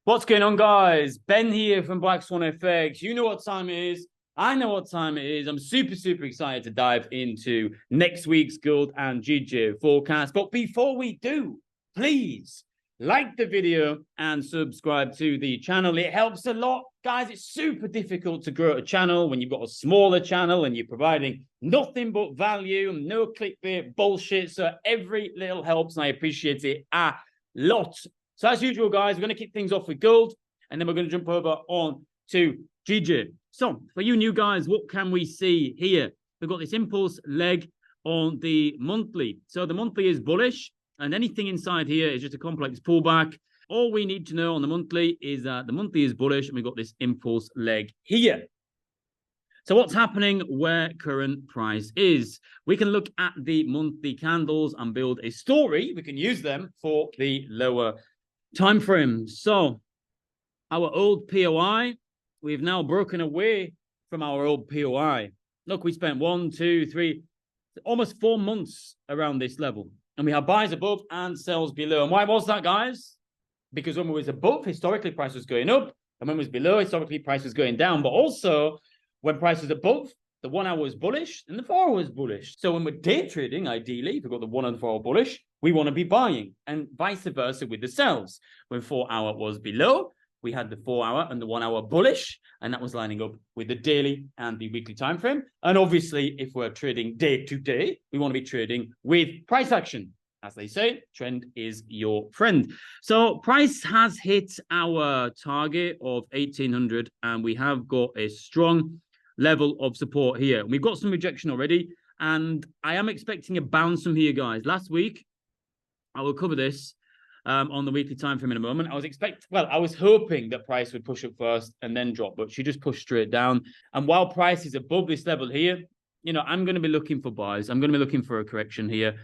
What's going on, guys? Ben here from Black Swan FX. You know what time it is. I know what time it is. I'm super excited to dive into next week's gold and GJ forecast. But before we do, please like the video and subscribe to the channel. It helps a lot. Guys, it's super difficult to grow a channel when you've got a smaller channel and you're providing nothing but value, no clickbait bullshit. So every little helps, and I appreciate it a lot. So as usual, guys, we're going to kick things off with gold, and then we're going to jump over on to GJ. So for you new guys, what can we see here? We've got this impulse leg on the monthly. So the monthly is bullish, and anything inside here is just a complex pullback. All we need to know on the monthly is that the monthly is bullish, and we've got this impulse leg here. So what's happening where current price is? We can look at the monthly candles and build a story. We can use them for the lower time frames. So our old POI, we've now broken away from our old POI. Look, we spent 1, 2, 3, almost 4 months around this level. And we have buys above and sells below. And why was that, guys? Because when it was above, historically, price was going up. And when it was below, historically, price was going down. But also, when price was above, the 1 hour was bullish and the 4 hour was bullish. So when we're day trading, ideally, if we've got the 1 and the 4 hour bullish, we want to be buying, and vice versa with the sells. When 4 hour was below, we had the 4 hour and the 1 hour bullish, and that was lining up with the daily and the weekly time frame. And obviously, if we're trading day to day, we want to be trading with price action. As they say, trend is your friend. So price has hit our target of 1800, and we have got a strong level of support here. We've got some rejection already, and I am expecting a bounce from here, guys. Last week, I will cover this on the weekly time frame in a moment. I was hoping that price would push up first and then drop, but she just pushed straight down. And while price is above this level here, you know, I'm going to be looking for buys. I'm going to be looking for a correction here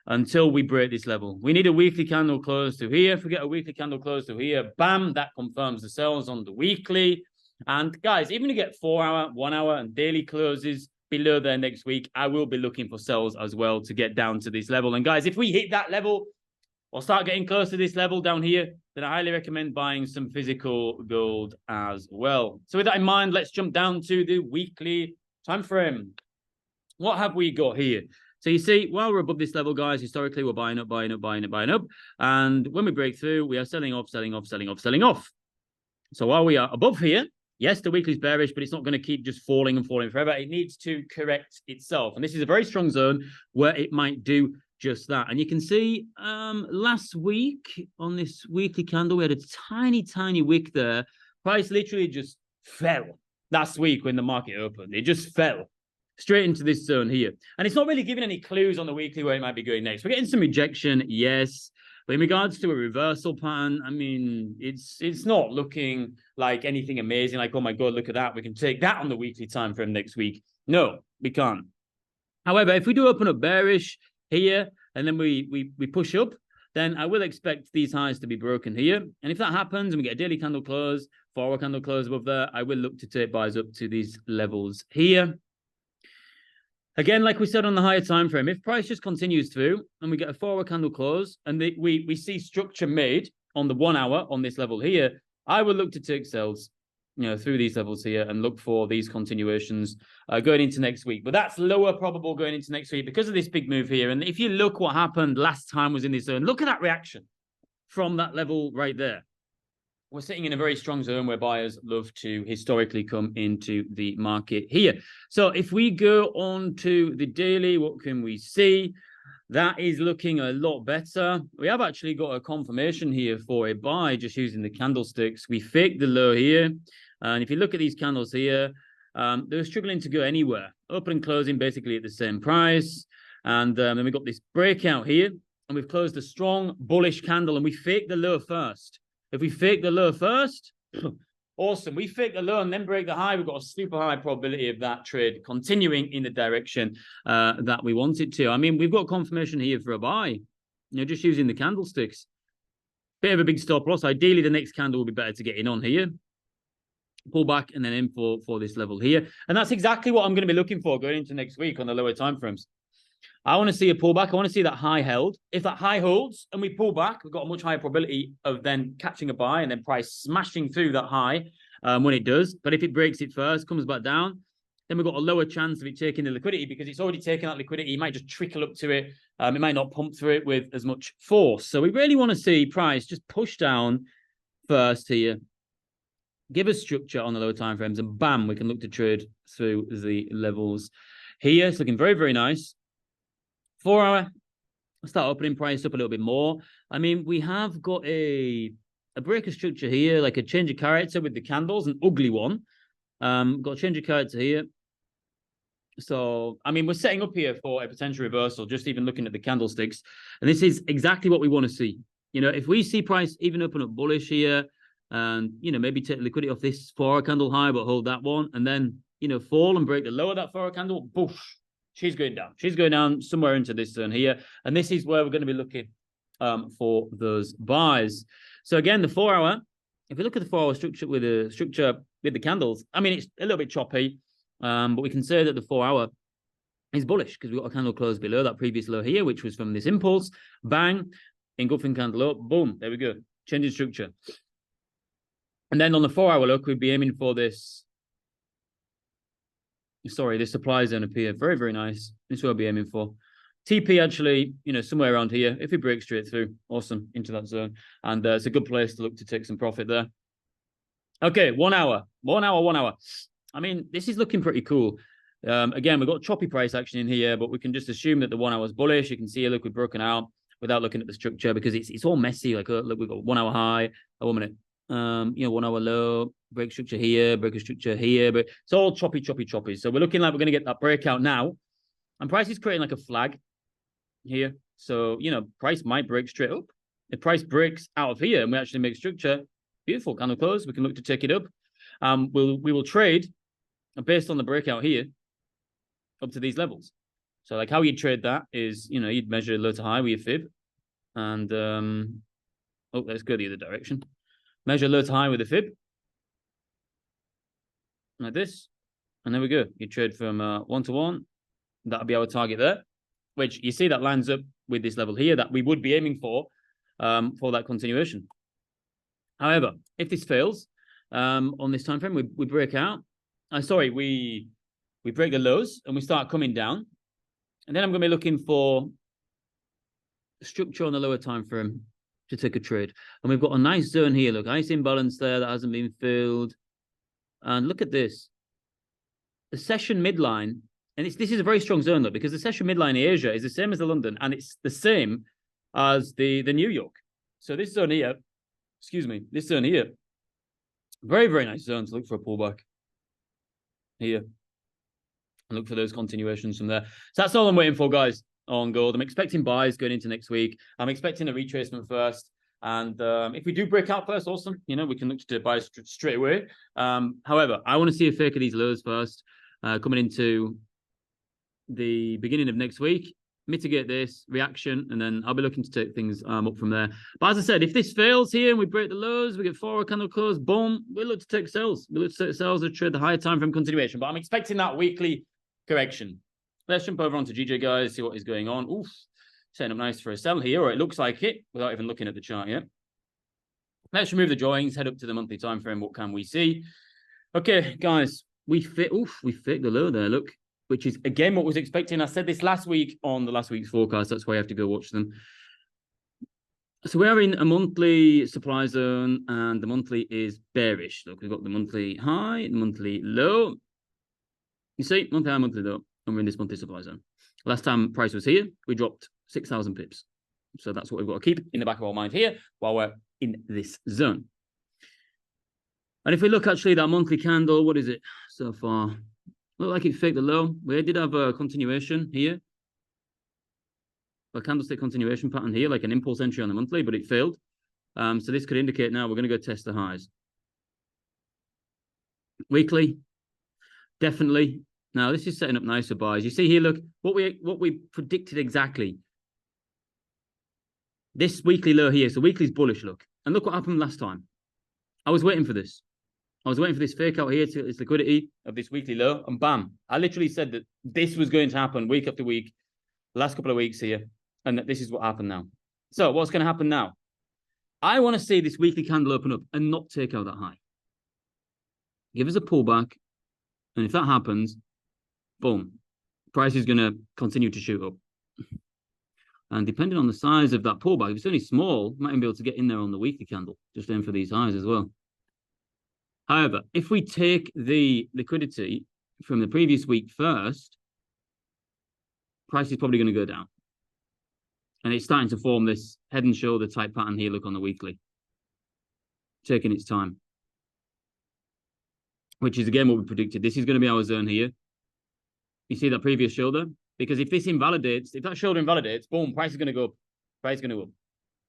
until we break this level. We need a weekly candle close to here. Forget a weekly candle close to here. Bam, that confirms the sells on the weekly. And guys, even to get 4 hour, 1 hour, and daily closes below there next week, I will be looking for sells as well to get down to this level. And guys, if we hit that level or start getting close to this level down here, then I highly recommend buying some physical gold as well. So with that in mind, let's jump down to the weekly time frame. What have we got here? So you see, while we're above this level, guys, historically, we're buying up. And when we break through, we are selling off. So while we are above here, yes, the weekly is bearish, but it's not going to keep just falling and falling forever. It needs to correct itself. And this is a very strong zone where it might do just that. And you can see last week on this weekly candle, we had a tiny wick there. Price literally just fell last week when the market opened. It just fell straight into this zone here. And it's not really giving any clues on the weekly where it might be going next. We're getting some rejection, yes. But in regards to a reversal pattern, I mean, it's not looking like anything amazing. Like, oh my God, look at that. We can take that on the weekly time frame next week. No, we can't. However, if we do open up bearish here, and then we push up, then I will expect these highs to be broken here. And if that happens and we get a daily candle close, 4 hour candle close above there, I will look to take buys up to these levels here. Again, like we said on the higher time frame, if price just continues through and we get a 4 hour candle close and we see structure made on the 1 hour on this level here, I will look to take sells, you know, through these levels here and look for these continuations going into next week. But that's lower probable going into next week because of this big move here. And if you look what happened last time was in this zone, look at that reaction from that level right there. We're sitting in a very strong zone where buyers love to historically come into the market here. So if we go on to the daily, what can we see? That is looking a lot better. We have actually got a confirmation here for a buy just using the candlesticks. We faked the low here. And if you look at these candles here, they're struggling to go anywhere. Open and closing basically at the same price. And then we've got this breakout here. And we've closed a strong bullish candle and we faked the low first. If we fake the low first, awesome. We fake the low and then break the high. We've got a super high probability of that trade continuing in the direction that we want it to. I mean, we've got confirmation here for a buy, you know, just using the candlesticks. Bit of a big stop loss. Ideally, the next candle will be better to get in on here. Pull back and then in for this level here. And that's exactly what I'm going to be looking for going into next week on the lower time frames. I want to see a pullback. I want to see that high held. If that high holds and we pull back, we've got a much higher probability of then catching a buy and then price smashing through that high when it does. But if it breaks it first, comes back down, then we've got a lower chance of it taking the liquidity because it's already taken that liquidity. It might just trickle up to it. It might not pump through it with as much force. So we really want to see price just push down first here. Give us structure on the lower time frames, and bam, we can look to trade through the levels. Here, it's looking very, very nice. 4 hour, start opening price up a little bit more. I mean, we have got a breaker structure here, like a change of character with the candles, an ugly one. Got a change of character here. So, I mean, we're setting up here for a potential reversal, just even looking at the candlesticks. And this is exactly what we want to see. You know, if we see price even open up bullish here, and, you know, maybe take liquidity off this 4 hour candle high, but hold that one, and then, you know, fall and break the lower of that 4 hour candle, boosh, she's going down. She's going down somewhere into this zone here. And this is where we're going to be looking for those buys. So again, the 4 hour, if we look at the 4 hour structure with the candles, I mean, it's a little bit choppy, but we can say that the 4 hour is bullish because we've got a candle close below that previous low here, which was from this impulse, bang, engulfing candle up, boom, there we go, changing structure. And then on the 4 hour look, we'd be aiming for this. Sorry, this supply zone up here. Very, very nice. This is what I'll be aiming for. TP actually, you know, somewhere around here. If we break straight through, awesome, into that zone. And it's a good place to look to take some profit there. Okay, 1 hour. 1 hour, 1 hour. I mean, this is looking pretty cool. Again, we've got choppy price action in here, but we can just assume that the 1 hour is bullish. You can see here, look, we've broken out without looking at the structure because it's all messy. Like, look, we've got 1 hour high. Oh, 1 minute. You know, 1 hour low, break structure here, break a structure here, but it's all choppy. So we're looking like we're going to get that breakout now. And price is creating like a flag here. So, you know, price might break straight up. If price breaks out of here and we actually make structure, beautiful, candle close, we can look to take it up. We will trade based on the breakout here up to these levels. So like how you'd trade that is, you know, you'd measure low to high with your fib. And, oh, let's go the other direction. Measure low to high with a fib. Like this. And there we go. You trade from 1 to 1. That'll be our target there. Which you see that lines up with this level here that we would be aiming for that continuation. However, if this fails on this time frame, we break out. We break the lows and we start coming down. And then I'm going to be looking for structure on the lower time frame to take a trade. And we've got a nice zone here. Look, nice imbalance there that hasn't been filled. And look at this. The session midline, and this is a very strong zone, though, because the session midline in Asia is the same as the London, and it's the same as the New York. So this zone here, this zone here, very, very nice zone to look for a pullback here. And look for those continuations from there. So that's all I'm waiting for, guys, on gold. I'm expecting buys going into next week. I'm expecting a retracement first. And if we do break out first, awesome. You know, we can look to buy straight away. However, I want to see a fake of these lows first, coming into the beginning of next week. Mitigate this reaction, and then I'll be looking to take things up from there. But as I said, if this fails here and we break the lows, we get 4 hour candle close, boom, we'll look to take sales. We'll look to take sales to trade the higher time frame continuation. But I'm expecting that weekly correction. Let's jump over onto GJ, guys, see what is going on. Oof, setting up nice for a sell here, or it looks like it, without even looking at the chart yet. Let's remove the drawings, head up to the monthly time frame. What can we see? Okay, guys, we faked the low there, look, which is, again, what was expecting. I said this last week on the last week's forecast. That's why I have to go watch them. So we're in a monthly supply zone, and the monthly is bearish. Look, we've got the monthly high, the monthly low. You see, monthly high, monthly low, and we're in this monthly supply zone. Last time price was here, we dropped 6,000 pips. So that's what we've got to keep in the back of our mind here while we're in this zone. And if we look actually that monthly candle, what is it so far? Look like it faked the low. We did have a continuation here. A candlestick continuation pattern here, like an impulse entry on the monthly, but it failed. So this could indicate now we're going to go test the highs. Weekly, definitely. Now this is setting up nicer buys. You see here, look, what we predicted exactly. This weekly low here, so weekly's bullish, look. And look what happened last time. I was waiting for this. I was waiting for this fake out here to this liquidity of this weekly low, and bam. I literally said that this was going to happen week after week. last couple of weeks here, and this is what happened now. So what's going to happen now? I want to see this weekly candle open up and not take out that high. Give us a pullback, and if that happens, boom, price is going to continue to shoot up. And depending on the size of that pullback, if it's only small, might even be able to get in there on the weekly candle, just aim for these highs as well. However, if we take the liquidity from the previous week first, price is probably going to go down. And it's starting to form this head and shoulder type pattern here, look on the weekly. Taking its time. Which is, again, what we predicted. This is going to be our zone here. You see that previous shoulder? Because if this invalidates, if that shoulder invalidates, boom, price is going to go up. Price is going to go up.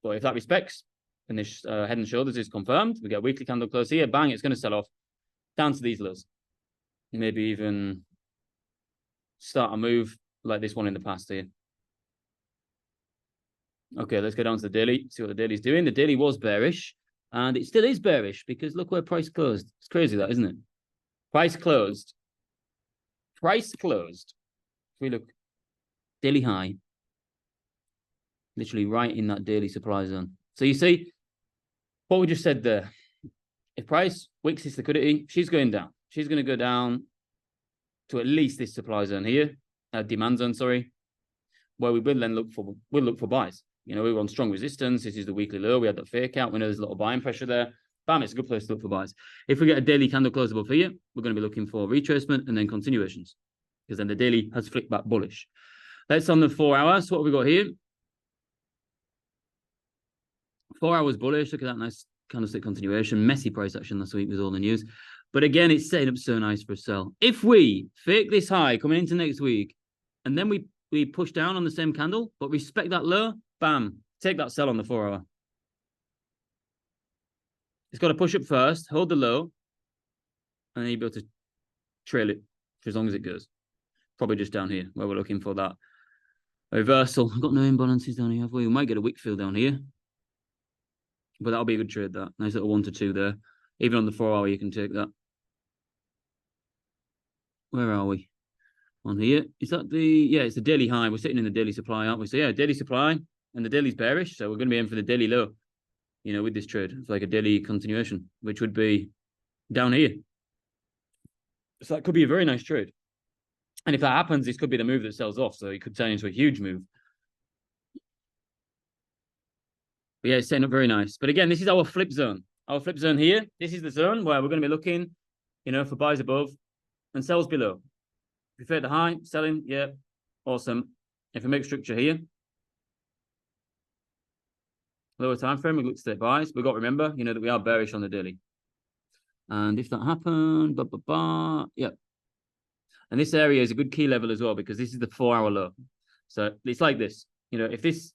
But if that respects, and this head and shoulders is confirmed, we get a weekly candle close here, bang, it's going to sell off down to these lows. Maybe even start a move like this one in the past here. Okay, let's go down to the daily, see what the daily's doing. The daily was bearish, and it still is bearish because look where price closed. It's crazy that, isn't it? Price closed. Price closed. If we look, daily high, literally right in that daily supply zone. So you see what we just said there. If price wicks this liquidity, she's going down. She's going to go down to at least this supply zone here, demand zone, sorry, where we will then look for buys. You know, we were on strong resistance. This is the weekly low. We had that fake out. We know there's a lot of buying pressure there. Bam, it's a good place to look for buys. If we get a daily candle close above here, we're going to be looking for retracement and then continuations, because then the daily has flicked back bullish. That's on the 4 hours. So what have we got here? 4 hours bullish. Look at that nice candlestick continuation. Messy price action last week was all the news. But again, it's setting up so nice for a sell. If we fake this high coming into next week, and then we push down on the same candle, but respect that low, bam, take that sell on the 4 hour. It's got to push up first, hold the low, and then you'll be able to trail it for as long as it goes. Probably just down here where we're looking for that reversal. I've got no imbalances down here, have we? We might get a wick fill down here. But that'll be a good trade, that. Nice little 1 to 2 there. Even on the 4 hour, you can take that. Where are we? On here. Is that the... Yeah, it's the daily high. We're sitting in the daily supply, aren't we? So yeah, daily supply. And the daily's bearish. So we're going to be aiming for the daily low. You know, with this trade. It's like a daily continuation, which would be down here. So that could be a very nice trade. And if that happens, this could be the move that sells off. So it could turn into a huge move. But yeah, it's setting up very nice. But again, this is our flip zone. Our flip zone here. This is the zone where we're going to be looking, you know, for buys above and sells below. If we fade the high, selling, yeah, awesome. If we make structure here, lower time frame, we look to take buys. We've got to remember, you know, that we are bearish on the daily. And if that happened, yeah. And this area is a good key level as well, because this is the 4 hour low. So it's like this, you know, if this,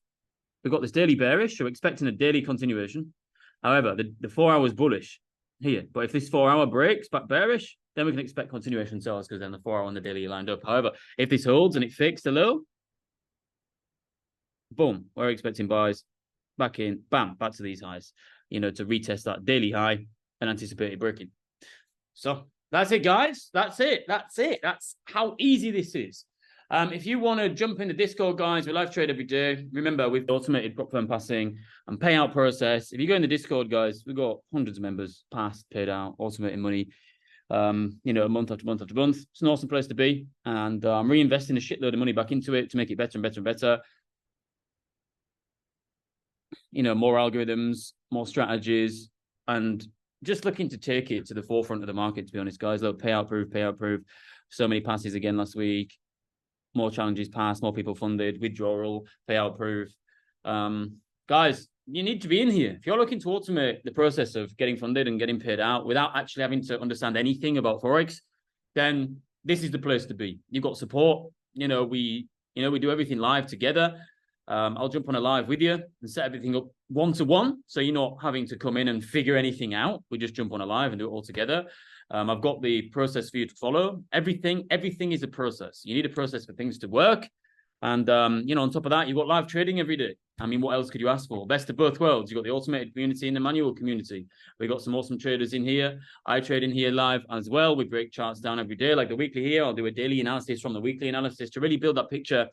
we've got this daily bearish, so we're expecting a daily continuation. However, the 4 hours bullish here. But if this 4 hour breaks back bearish, then we can expect continuation sales, because then the 4 hour and the daily are lined up. However, if this holds and it fakes the low, boom, we're expecting buys back in, bam, back to these highs, you know, to retest that daily high and anticipate it breaking. So that's it, guys. That's it. That's it. That's how easy this is. If you want to jump in the Discord, guys, we live trade every day. Remember, we've automated prop firm passing and payout process. If you go in the Discord, guys, we've got hundreds of members, passed, paid out, automating money, you know, month after month after month. It's an awesome place to be. And I'm reinvesting a shitload of money back into it to make it better and better and better. You know, more algorithms, more strategies, and just looking to take it to the forefront of the market, to be honest, guys. Look, payout proof. So many passes again last week. More challenges passed, more people funded, withdrawal, payout proof. Guys, you need to be in here. If you're looking to automate the process of getting funded and getting paid out without actually having to understand anything about Forex, then this is the place to be. You've got support. You know, we do everything live together. I'll jump on a live with you and set everything up one-to-one, so you're not having to come in and figure anything out. We just jump on a live and do it all together. I've got the process for you to follow. Everything is a process. You need a process for things to work. And, you know, on top of that, you've got live trading every day. I mean, what else could you ask for? Best of both worlds. You've got the automated community and the manual community. We've got some awesome traders in here. I trade in here live as well. We break charts down every day, like the weekly here. I'll do a daily analysis from the weekly analysis to really build that picture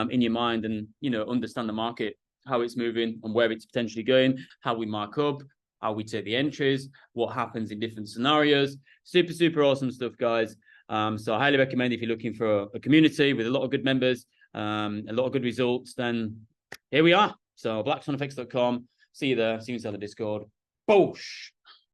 in your mind and, you know, understand the market, how it's moving and where it's potentially going, how we mark up, how we take the entries, what happens in different scenarios. Super, super awesome stuff, guys. So I highly recommend if you're looking for a community with a lot of good members, a lot of good results, then here we are. So blackswanfx.com. See you there. See you inside the Discord. Boosh.